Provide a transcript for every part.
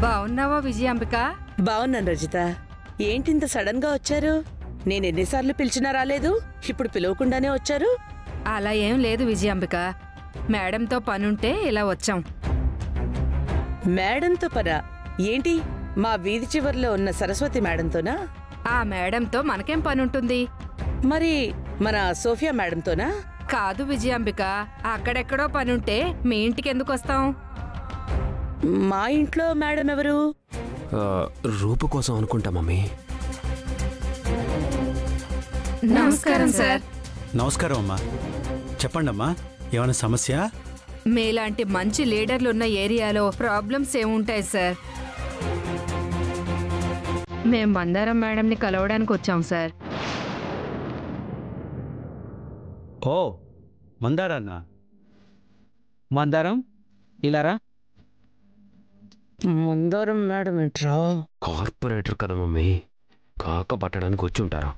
బాగున్నావా విజయాంబిక? బాగున్నాను రజిత. ఏంటింత సడన్ గా వచ్చారు? నేను ఎన్నిసార్లు పిలిచినా రాలేదు, ఇప్పుడు పిలవకుండానే వచ్చారు. అలా ఏం లేదు విజయాంబిక, మేడంతో పనుంటే ఇలా వచ్చాం. మేడంతో పనా? ఏంటి, మా వీధి చివర్లో ఉన్న సరస్వతి మేడంతోనా? ఆ మేడంతో మనకేం పనుంటుంది? మరి మన సోఫియా మేడంతోనా? కాదు విజయాంబిక, అక్కడెక్కడో పనుంటే మీ ఇంటికెందుకు వస్తాం? మా ఇంట్లో మేడం ఎవరు? రూపు కోసం అనుకుంటా మమ్మీ. నమస్కారం సార్. నమస్కారం అమ్మా. చెప్పండమ్మా, ఏమైనా సమస్య? మీలాంటి మంచి లీడర్లున్న ఏరియాలో ప్రాబ్లమ్స్ ఏముంటాయి సార్? మేం మందారం మేడంని కలవడానికి వచ్చాం సార్. ఓ మందారన్నా. మందారం ఇలారా. మందారం మేడం ఏంట్రా? కార్పొరేటర్ కదా మమ్మీ, కాక పట్టడానికి వచ్చి ఉంటారా?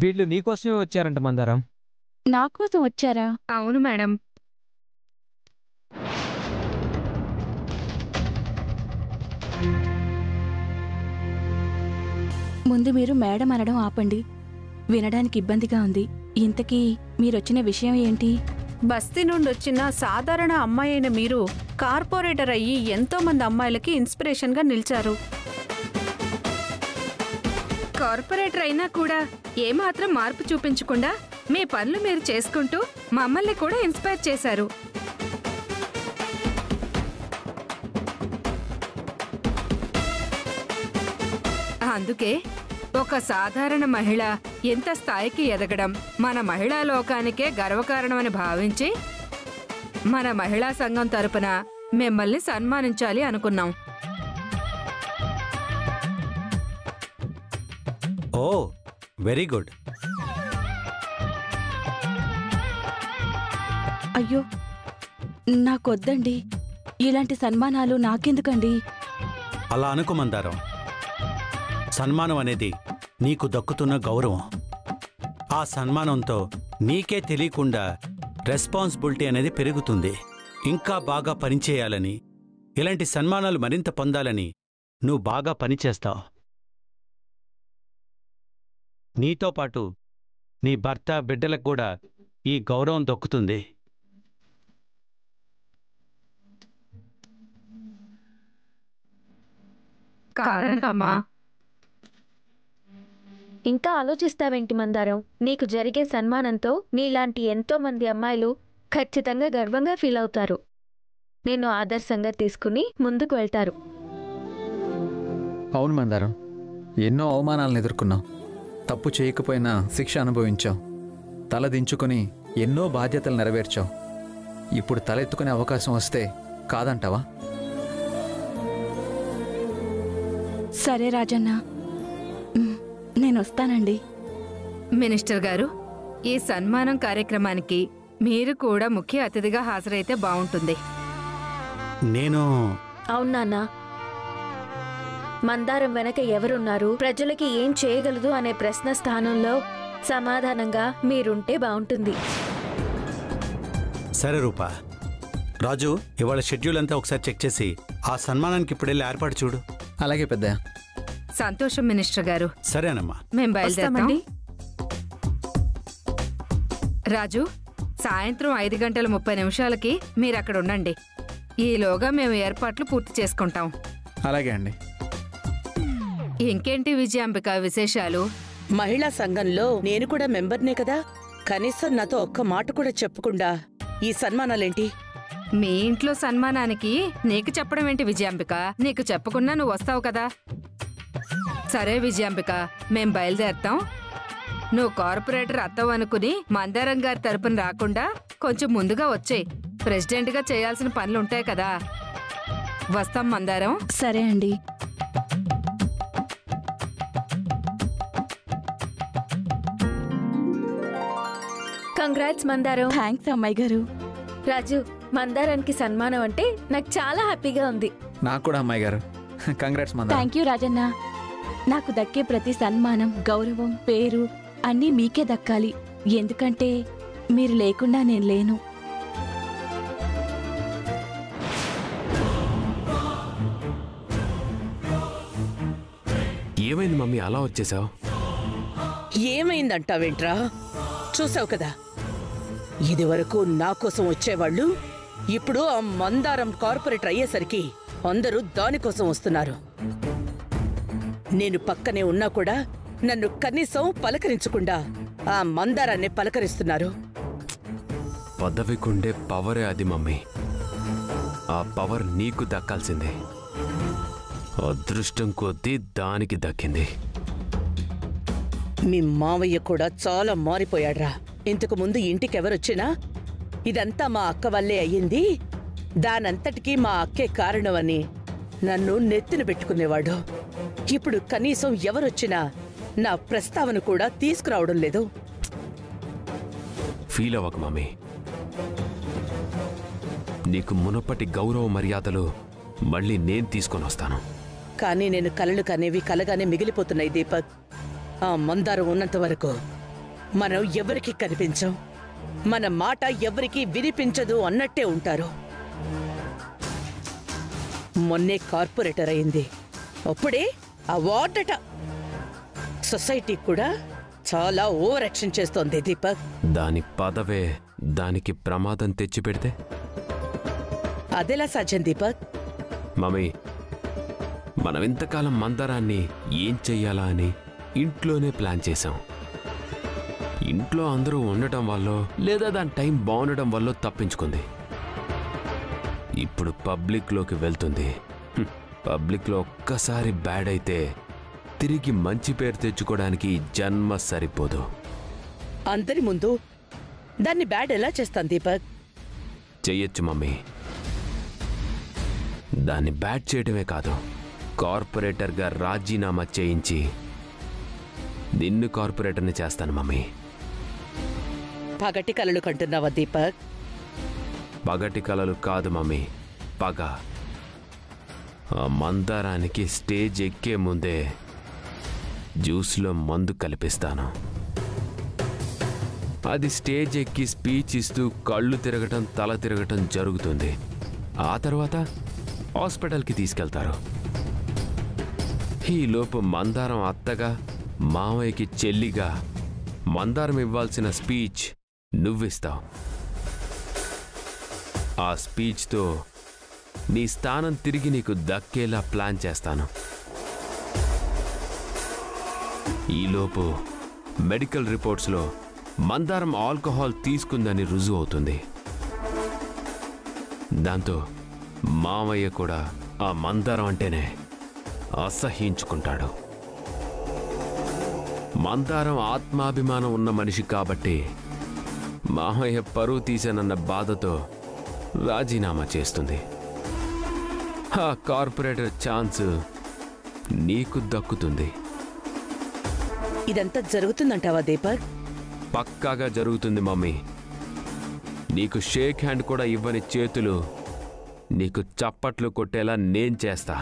వీళ్ళు నీకోసమే వచ్చారంట మందారం. నా కోసం వచ్చారా? అవును మేడం. ముందు మీరు మేడం అనడం ఆపండి, వినడానికి ఇబ్బందిగా ఉంది. ఇంతకీ మీరొచ్చిన విషయం ఏంటి? బస్తీ నుండి వచ్చిన సాధారణ అమ్మాయి అయిన మీరు కార్పొరేటర్ అయ్యి ఎంతో మంది అమ్మాయిలకి ఇన్స్పిరేషన్ గా నిలిచారు. కార్పొరేటర్ అయినా కూడా ఏమాత్రం మార్పు చూపించకుండా మీ పనులు మీరు చేసుకుంటూ మమ్మల్ని కూడా ఇన్స్పైర్ చేశారు. అందుకే ఒక సాధారణ మహిళ ఎంత స్థాయికి ఎదగడం మన మహిళా లోకానికే గర్వకారణమని భావించి మన మహిళా సంఘం తరపున మిమ్మల్ని సన్మానించాలి అనుకున్నాం. ఓ వెరీ గుడ్. అయ్యో, నాకొద్దండి, ఇలాంటి సన్మానాలు నాకెందుకండి? అలా అనుకో మందారం. సన్మానం అనేది నీకు దక్కుతున్న గౌరవం. ఆ సన్మానంతో నీకే తెలియకుండా రెస్పాన్సిబిలిటీ అనేది పెరుగుతుంది. ఇంకా బాగా పనిచేయాలని, ఇలాంటి సన్మానాలు మరింత పొందాలని నువ్వు బాగా పనిచేస్తావు. నీతో పాటు నీ భర్త, బిడ్డలకు కూడా ఈ గౌరవం దక్కుతుంది. కారణమా? ఇంకా ఆలోచిస్తావేంటి మందారం? నీకు జరిగే సన్మానంతో నీలాంటి ఎంతో మంది అమ్మాయిలు ఖచ్చితంగా గర్వంగా ఫీల్ అవుతారు. నేను ఆదర్శంగా తీసుకుని ముందుకు వెళ్తారు. అవును మందారం, ఎన్నో అవమానాలను ఎదుర్కొన్నాం. తప్పు చేయకపోయినా శిక్ష అనుభవించాం. తల దించుకొని ఎన్నో బాధ్యతలు నెరవేర్చాం. ఇప్పుడు తలెత్తుకునే అవకాశం వస్తే కాదంటావా? సరే రాజన్న, నేను వస్తానండి. మినిస్టర్ గారు, ఈ సన్మానం కార్యక్రమానికి మీరు కూడా ముఖ్య అతిథిగా హాజరైతే బాగుంటుంది. నేను అవునా? మందారం వెనక ఎవరున్నారు, ప్రజలకి ఏం చేయగలదు అనే ప్రశ్న స్థానంలో సమాధానంగా మీరుంటే బాగుంటుంది. సరే రూపా. రాజు, ఇవాళ షెడ్యూల్ అంతా ఒకసారి చెక్ చేసి ఆ సన్మానానికి ఇప్పుడెళ్ళి ఏర్పాటు చూడు. అలాగే పెద్దయ్య. సంతోషం మినిస్టర్ గారు. సరేనమ్మా. మేం బయలుదేరామండి. రాజు, సాయంత్రం 5:30 మీరక్కడ ఉండండి. ఈలోగా మేము ఏర్పాట్లు పూర్తి చేసుకుంటాం. అలాగే అండి. ఇంకేంటి విజయాంబిక విశేషాలు? మహిళా సంఘంలో నేను కూడా మెంబర్నే కదా, కనీసం నాతో ఒక్క మాట కూడా చెప్పకుండా ఈ సన్మానాలేంటి? మీ ఇంట్లో సన్మానానికి నీకు చెప్పడం ఏంటి విజయాంబిక? నీకు చెప్పకుండా నువ్వు వస్తావు కదా. సరే విజయాంబిక, మేం బయలుదేరతాం. నువ్వు కార్పొరేటర్ అత్తవు అనుకుని మందారం గారి తరపున రాకుండా కొంచెం ముందుగా వచ్చేయ్. ప్రెసిడెంట్గా చేయాల్సిన పనులుంటాయి కదా. వస్తాం మందారం. సరే అండి. కంగ్రాట్స్ మందారం. థ్యాంక్స్ అమ్మాయి గారు. రాజు, మందారానికి సన్మానం అంటే నాకు చాలా హ్యాపీగా ఉంది. నాకు కూడా అమ్మాయి గారు. కంగ్రాట్స్ మందారం. Thank you Rajanna. నాకు దక్కే ప్రతి సన్మానం, గౌరవం, పేరు అన్నీ మీకే దక్కాలి. ఎందుకంటే మీరు లేకుండా నేను లేను. ఏమైంది మమ్మీ అలా వచ్చేసావు? ఏమైందంటావేంట్రా? చూసావు కదా, ఇది వరకు నా కోసం వచ్చేవాళ్ళు ఇప్పుడు ఆ మందారం కార్పొరేటర్ అయ్యేసరికి అందరూ దానికోసం వస్తున్నారు. నేను పక్కనే ఉన్నా కూడా నన్ను కనీసం పలకరించకుండా ఆ మందారాన్ని పలకరిస్తున్నారు. పదవికుండే పవరే అది మమ్మీ. ఆ పవర్ నీకు దక్కాల్సిందే. అదృష్టం కొద్దీ దానికి దక్కింది. మీ మావయ్య కూడా చాలా మారిపోయాడ్రా. ఇంతకు ముందు ఇంటికెవరొచ్చినా ఇదంతా మా అక్క వల్లే అయ్యింది, దానంతటికీ మా అక్కే కారణమని నన్ను నెత్తిన పెట్టుకునేవాడు. ఇప్పుడు కనీసం ఎవరొచ్చినా నా ప్రస్తావన కూడా తీసుకురావడం లేదు. ఫీల్ అవ్వకు మమ్మీ. నీకు మునపటి గౌరవ మర్యాదలు మళ్ళీ నేను తీసుకొని వస్తాను. కానీ నేను కలలు కనేవి కలగానే మిగిలిపోతున్నాయి దీపక్. ఆ మందారం ఉన్నంత వరకు మనం ఎవరికీ కనిపించం, మన మాట ఎవరికీ వినిపించదు అన్నట్టే ఉంటారు. మొన్నే కార్పొరేటర్ అయింది, అప్పుడే అవార్డట. సొసైటీ కూడా చాలా ఓవర్ యాక్షన్ చేస్తోంది దీపక్. దాని పదవే దానికి ప్రమాదం తెచ్చిపెడితే అదెలా సాధ్యం దీపక్? మమ్మీ, మనం ఇంతకాలం మందారాన్ని ఏం చెయ్యాలా అని ఇంట్లోనే ప్లాన్ చేశాం. ఇంట్లో అందరూ ఉండటం వల్ల లేదా దాని టైం బాగుండటం వల్ల తప్పించుకుంది. ఇప్పుడు పబ్లిక్లోకి వెళ్తుంది. పబ్లిక్లో ఒక్కసారి బ్యాడ్ అయితే తిరిగి మంచి పేరు తెచ్చుకోవడానికి జన్మ సరిపోదు. అందరి ముందు దాన్ని బ్యాడ్ ఎలా చేస్తాను దీపక్? చెయ్యొచ్చు మమ్మీ. దాన్ని బ్యాడ్ చేయడమే కాదు, కార్పొరేటర్గా రాజీనామా చేయించి నిన్ను కార్పొరేటర్ని చేస్తాను మమ్మీ. పగటి కలలు కంటున్నావా దీపక్? పగటి కలలు కాదు మమ్మీ, పగ. ఆ మందారానికి స్టేజ్ ఎక్కే ముందే జ్యూస్లో మందు కలిపిస్తాను. అది స్టేజ్ ఎక్కి స్పీచ్ ఇస్తూ కళ్ళు తిరగటం తల తిరగటం జరుగుతుంది. ఆ తర్వాత హాస్పిటల్కి తీసుకెళ్తారు. ఈలోపు మందారం అత్తగా మామయ్యకి చెల్లిగా మందారం ఇవ్వాల్సిన స్పీచ్ నువ్విస్తావు. ఆ స్పీచ్తో నీ స్థానం తిరిగి నీకు దక్కేలా ప్లాన్ చేస్తాను. ఈలోపు మెడికల్ రిపోర్ట్స్లో మందారం ఆల్కహాల్ తీసుకుందని రుజువు అవుతుంది. దాంతో మామయ్య కూడా ఆ మందారం అంటేనే అసహ్యించుకుంటాడు. మందారం ఆత్మాభిమానం ఉన్న మనిషి కాబట్టి మామయ్య పరువు తీశానన్న బాధతో రాజీనామా చేస్తుంది. ఆ కార్పొరేటర్ ఛాన్స్ నీకు దక్కుతుంది. ఇదంతా జరుగుతుందంటావా దీపక్? పక్కాగా జరుగుతుంది మమ్మీ. నీకు షేక్ హ్యాండ్ కూడా ఇవ్వని చేతులు నీకు చప్పట్లు కొట్టేలా నేను చేస్తా.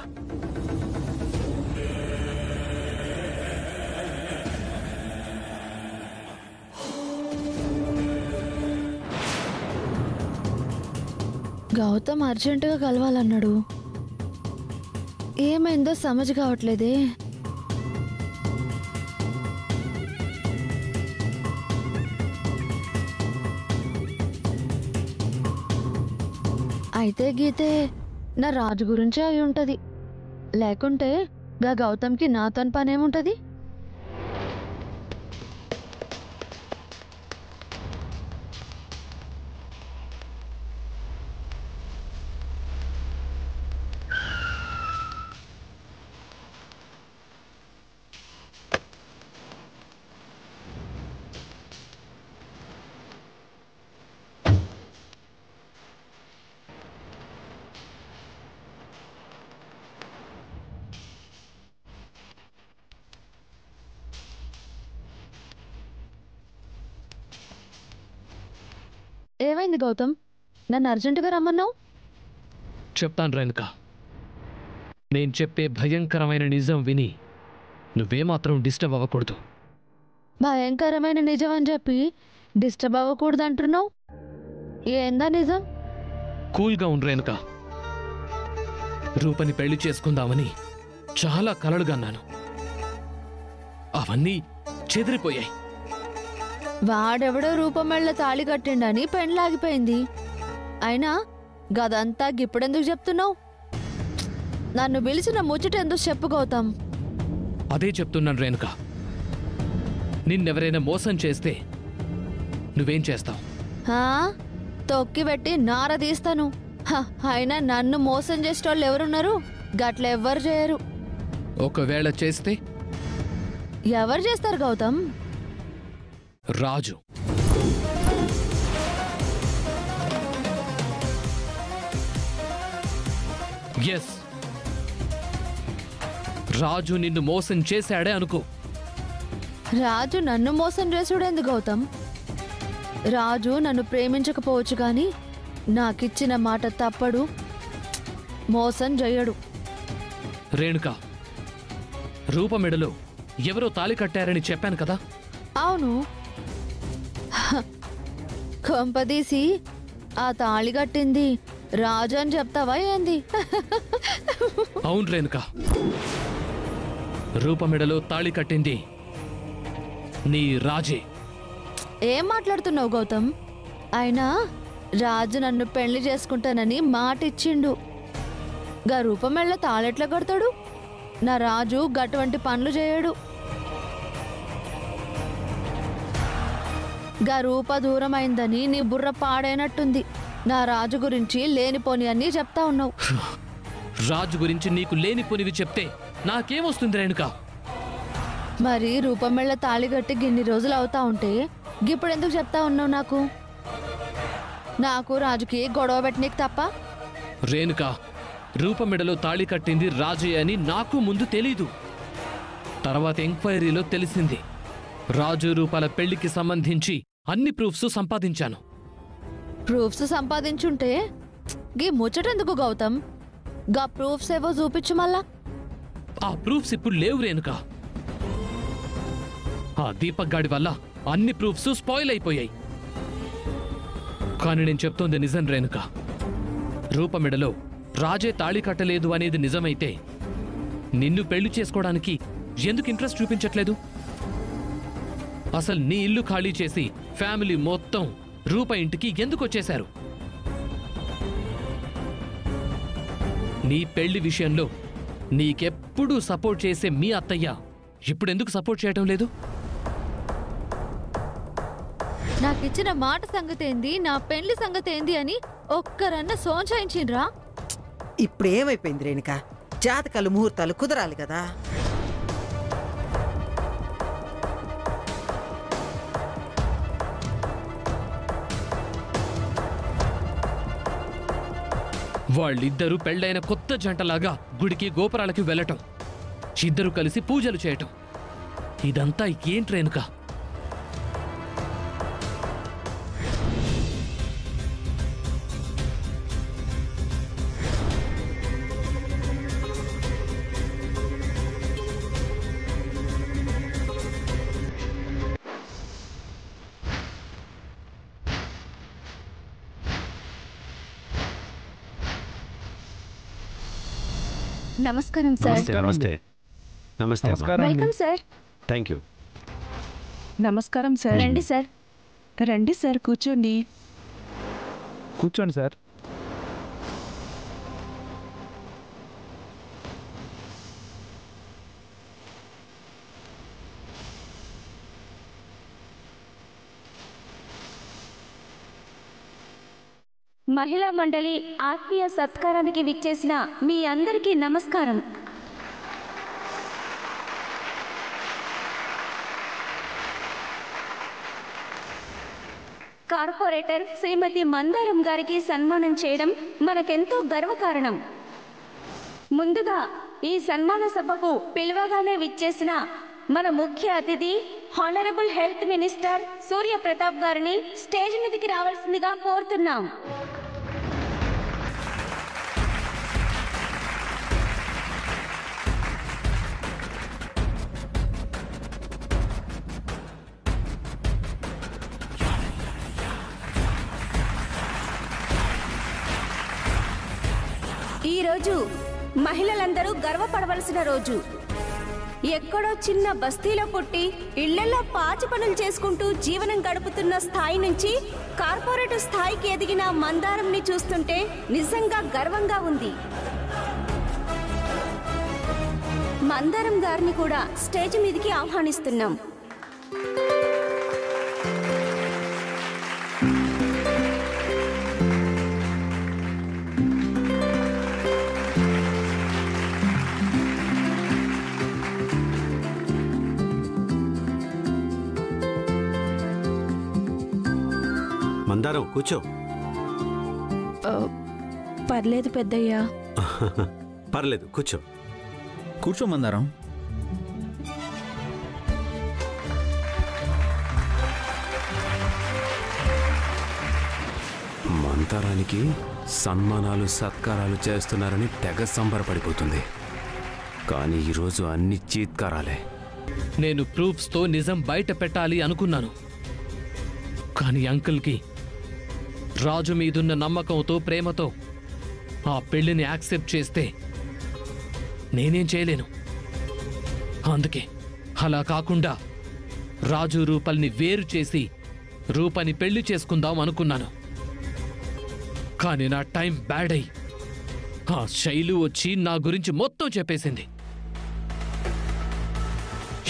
గౌతమ్ అర్జెంటుగా కలవాలన్నాడు. ఏమైందో సమజ్ కావట్లేదే. అయితే గీతే నా రాజు గురించే అయి ఉంటది. లేకుంటే గా గౌతమ్కి నాతో పనేముంటది? ఏమైంది గౌతమ్? నన్ను అర్జెంటుగా రమ్మన్నావు. చెప్తాను రేణుక. నేను చెప్పే భయంకరమైన నిజం విని నువ్వేమాత్రం డిస్టర్బ్ అవ్వకూడదు. భయంకరమైన నిజం అని చెప్పి డిస్టర్బ్ అవ్వకూడదు అంటున్నావు. ఏందా నిజం? కూల్గా ఉండు రేణుక. రూపని పెళ్లి చేసుకుందామని చాలా కలలుగన్నాను. అవన్నీ చెదిరిపోయాయి. వాడెవడో రూపమెళ్ళ తాళి కట్టిండని పెండ్లాగిపోయింది. అయినా గదంతా గిప్పుడెందుకు చెప్తున్నావు? నన్ను పిలిచిన ముచ్చట ఎందుకు చెప్పు గౌతమ్? అదే చెప్తున్నాను రేణుక. నిన్నెవరైనా మోసం చేస్తే నువ్వేం చేస్తావు? తొక్కి పెట్టి నార తీస్తాను. అయినా నన్ను మోసం చేసేటోళ్ళు ఎవరున్నారు? గట్ల ఎవ్వరు చేయరు. ఒకవేళ చేస్తే ఎవరు చేస్తారు గౌతమ్? రాజు. ఎస్, రాజు నిన్ను మోసం చేశాడే అనుకో. రాజు నన్ను మోసం చేసుడేంది గౌతమ్? రాజు నన్ను ప్రేమించకపోవచ్చు గాని నాకిచ్చిన మాట తప్పడు, మోసం చెయ్యడు. రేణుక, రూపమెడలో ఎవరో తాళి కట్టారని చెప్పాను కదా? అవును. కొంపదీసి ఆ తాళి కట్టింది రాజు అని చెప్తావా ఏంది? అవును రేణుక, రూపమెడలో తాళి కట్టింది నీ రాజే. ఏం మాట్లాడుతున్నావు గౌతమ్? అయినా రాజు నన్ను పెళ్లి చేసుకుంటానని మాట ఇచ్చిండు. గా రూపమెళ్ళ తాళెట్లా కడతాడు? నా రాజు గటువంటి పనులు చేయడు. గా రూప దూరమైందని నీ బుర్ర పాడైనట్టుంది. నా రాజు గురించి లేనిపోని అన్నీ చెప్తా ఉన్నావు. రాజు గురించి నీకు లేనిపోనివి చెప్తే నాకేమొస్తుంది రేణుక? మరి రూపమెళ్ళ తాళి కట్టి గిన్ని రోజులు అవుతా ఉంటే గిప్పుడెందుకు చెప్తా ఉన్నావు నాకు? నాకు రాజుకి గొడవ పెట్టనీకి తప్ప? రేణుక, రూపమెడలో తాళి కట్టింది రాజే అని నాకు ముందు తెలీదు. తర్వాత ఎంక్వైరీలో తెలిసింది. రాజు రూపాల పెళ్లికి సంబంధించి అన్ని ప్రూఫ్స్ సంపాదించాను. ప్రూఫ్స్ సంపాదించుంటే గీ ముచ్చటెందుకు గౌతమ్? గా ప్రూఫ్స్ ఏవో చూపించు మళ్ళా. ఆ ప్రూఫ్స్ ఇప్పుడు లేవు రేణుక. ఆ దీపక్ గాడి వల్ల అన్ని ప్రూఫ్స్ స్పాయిల్ అయిపోయాయి. కానీ నేను చెప్తోంది నిజం రేణుక. రూపమెడలో రాజే తాళి కట్టలేదు అనేది నిజమైతే నిన్ను పెళ్లి చేసుకోవడానికి ఎందుకు ఇంట్రెస్ట్ చూపించట్లేదు? అసలు నీ ఇల్లు ఖాళీ చేసి ఫ్యామిలీ మొత్తం రూప ఇంటికి ఎందుకు వచ్చేశారు? నీ పెళ్లి విషయంలో నీకెప్పుడూ సపోర్ట్ చేసే మీ అత్తయ్య ఇప్పుడెందుకు సపోర్ట్ చేయటం లేదు? నాకిచ్చిన మాట సంగతేంది, నా పెళ్లి సంగతేంది అని ఒక్కరన్న సోంచాయించిండ్రా? ఇప్పుడు ఏమైపోయింది రేణుక? జాతకాలు ముహూర్తాలు కుదరాలి కదా. వాళ్ళిద్దరూ పెళ్ళైన కొత్త జంటలాగా గుడికి గోపురాలకి వెళ్ళటం, ఇద్దరు కలిసి పూజలు చేయటం, ఇదంతా ఏంటి రేణుక? నమస్కారం సార్. నమస్తే. నమస్తే. Welcome sir. Thank you. నమస్కారం సార్. రండి సార్. రండి సార్, కూర్చోండి. కూర్చోండి సార్. మహిళా మండలి ఆత్మీయ సత్కారానికి విచ్చేసిన మీ అందరికీ నమస్కారం. కార్పొరేటర్ శ్రీమతి మందారం గారికి సన్మానం చేయడం మనకెంతో గర్వకారణం. ముందుగా ఈ సన్మాన సభకు పిలువగానే విచ్చేసిన మన ముఖ్య అతిథి హానరబుల్ హెల్త్ మినిస్టర్ సూర్య ప్రతాప్ గారిని స్టేజ్ మీదకి రావాల్సిందిగా కోరుతున్నాం. ఈరోజు మహిళలందరూ గర్వపడవలసిన రోజు. ఎక్కడో చిన్న బస్తీలో పుట్టి ఇళ్లలో పాచి పనులు చేసుకుంటూ జీవనం గడుపుతున్న స్థాయి నుంచి కార్పొరేట్ స్థాయికి ఎదిగిన మందారంని చూస్తుంటే నిజంగా గర్వంగా ఉంది. మందారం గారిని కూడా స్టేజ్ మీదకి ఆహ్వానిస్తున్నాం. మందారం కూర్చో. పర్లేదు పెద్దయ్యా. పర్లేదు కూర్చో. కూర్చో మందారం. మందారానికి సన్మానాలు సత్కారాలు చేస్తున్నారని తెగ సంబరపడిపోతుంది. కానీ ఈరోజు అన్ని చీత్కారాలే. నేను ప్రూఫ్స్తో నిజం బయట పెట్టాలి అనుకున్నాను. కానీ అంకుల్కి రాజు మీదున్న నమ్మకంతో ప్రేమతో ఆ పెళ్లిని యాక్సెప్ట్ చేస్తే నేనేం చేయలేను. అందుకే అలా కాకుండా రాజు రూపల్ని వేరు చేసి రూపని పెళ్లి చేసుకుందాం అనుకున్నాను. కానీ నా టైం బ్యాడ్ అయి ఆ శైలు వచ్చి నా గురించి మొత్తం చెప్పేసింది.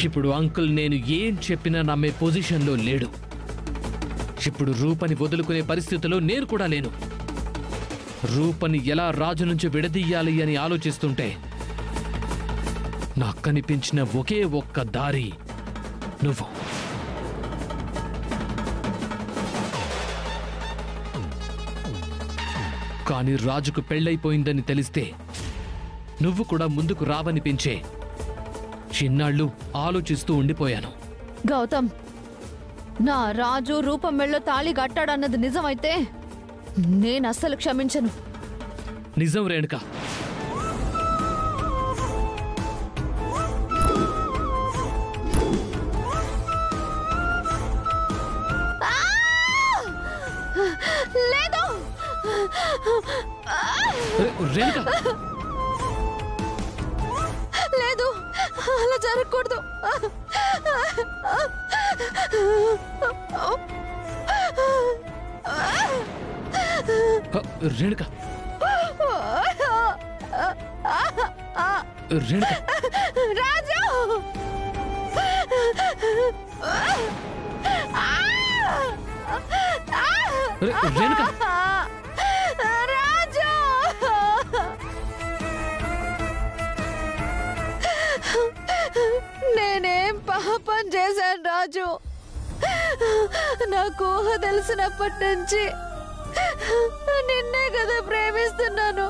ఇప్పుడు అంకుల్ నేను ఏం చెప్పినా నమ్మే పొజిషన్లో లేడు. ఇప్పుడు రూపని వదులుకునే పరిస్థితిలో నేను కూడా లేను. రూపని ఎలా రాజు నుంచి విడదీయాలి అని ఆలోచిస్తుంటే నాకు కనిపించిన ఒకే ఒక్క దారి నువ్వు. కానీ రాజుకు పెళ్ళైపోయిందని తెలిస్తే నువ్వు కూడా ముందుకు రావనిపించే చిన్నాళ్ళు ఆలోచిస్తూ ఉండిపోయాను. గౌతమ్, నా రాజు రూపం మెళ్ళో తాళి కట్టాడన్నది నిజమైతే నేను అస్సలు క్షమించను. నిజం రేణుక. లేదు రేణుక, లేదు, అలా జరగకూడదు. రేణుక, రేణుక, రాజు, రేణుక, రాజు, నేనేం పాపం చేశాను రాజు? నాకు ఊహ తెలిసినప్పటి నుంచి నిన్నే కదా ప్రేమిస్తున్నాను.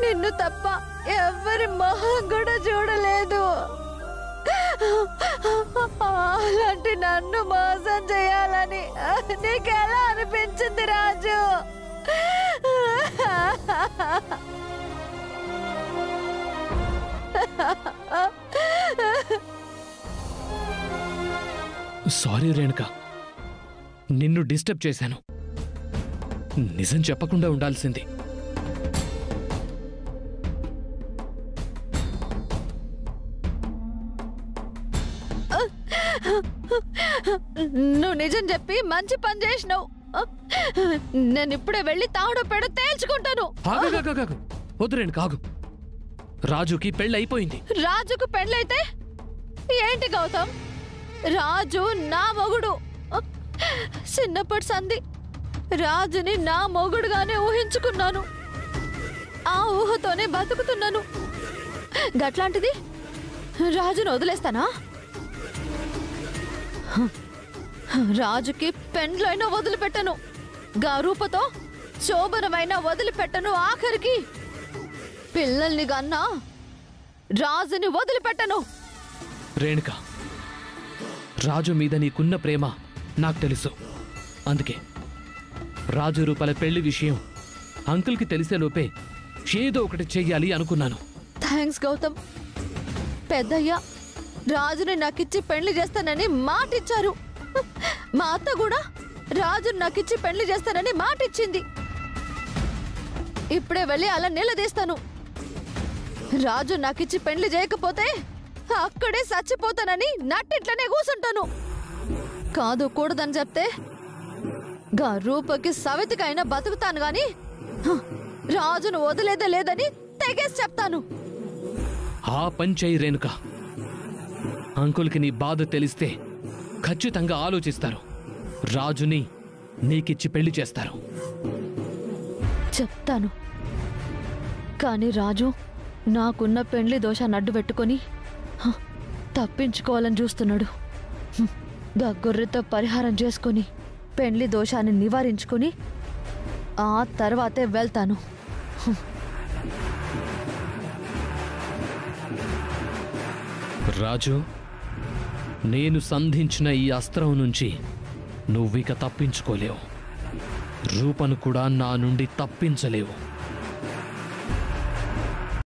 నిన్ను తప్ప ఎవరి మొహం కూడా చూడలేదు. అలాంటి నన్ను మోసం చేయాలని నీకెలా అనిపించింది రాజు? సారీ రేణుక, నిన్ను డిస్టర్బ్ చేశాను. నిజం చెప్పకుండా ఉండాల్సింది. నువ్వు నిజం చెప్పి మంచి పని చేసినావు. నేను ఇప్పుడే వెళ్ళి తాడు పెడ తేల్చుకుంటాను. వద్దు రేణుక, ఆగు. రాజుకి పెళ్ళైపోయింది. రాజుకు పెళ్ళైతే ఏంటి గౌతమ్? రాజు నా మొగుడు. చిన్నప్పటి సంధి రాజుని నా మొగుడుగానే ఊహించుకున్నాను. ఆ ఊహతోనే బతుకుతున్నాను. గట్లాంటిది రాజును వదిలేస్తానా? రాజుకి పెండ్లైనా వదిలిపెట్టను, గా రూపతో శోభనమైనా వదిలిపెట్టను, ఆఖరికి పిల్లల్ని గన్నా రాజుని వదిలిపెట్టను. రేణుక, రాజు మీద నీకున్న ప్రేమ నాకు తెలుసు. అందుకే రాజు రూపాల పెళ్లి విషయం అంకుల్కి తెలిసేలోపే ఏదో ఒకటి చెయ్యాలి అనుకున్నాను. థ్యాంక్స్ గౌతమ్. పెద్దయ్య రాజుని నాకిచ్చి పెళ్లి చేస్తానని మాటిచ్చారు. మా అత్త కూడా రాజుని నాకిచ్చి పెళ్లి చేస్తానని మాటిచ్చింది. ఇప్పుడే వెళ్ళి అలా నిలదీస్తాను. రాజు నాకిచ్చి పెళ్లి చేయకపోతే అక్కడే చచ్చిపోతానని నట్టిట్లనే కూసుంటాను. కాదు కూడదని చెప్తే గా రూపకి సవితికైనా బతుకుతాను గాని రాజును వదిలేదే లేదని తెగేసి చెప్తాను. ఆ పంచై రేణుక, అంకుల్కి నీ బాధ తెలిస్తే ఖచ్చితంగా ఆలోచిస్తారు. రాజుని నీకిచ్చి పెళ్లి చేస్తారు. చెప్తాను. కానీ రాజు నాకున్న పెండ్లి దోషాన్ని అడ్డు పెట్టుకొని తప్పించుకోవాలని చూస్తున్నాడు. గొర్రెతో పరిహారం చేసుకొని పెండ్లి దోషాన్ని నివారించుకొని ఆ తర్వాతే వెళ్తాను. రాజు, నేను సంధించిన ఈ అస్త్రం నుంచి నువ్విక తప్పించుకోలేవు. రూపను కూడా నా నుండి తప్పించలేవు.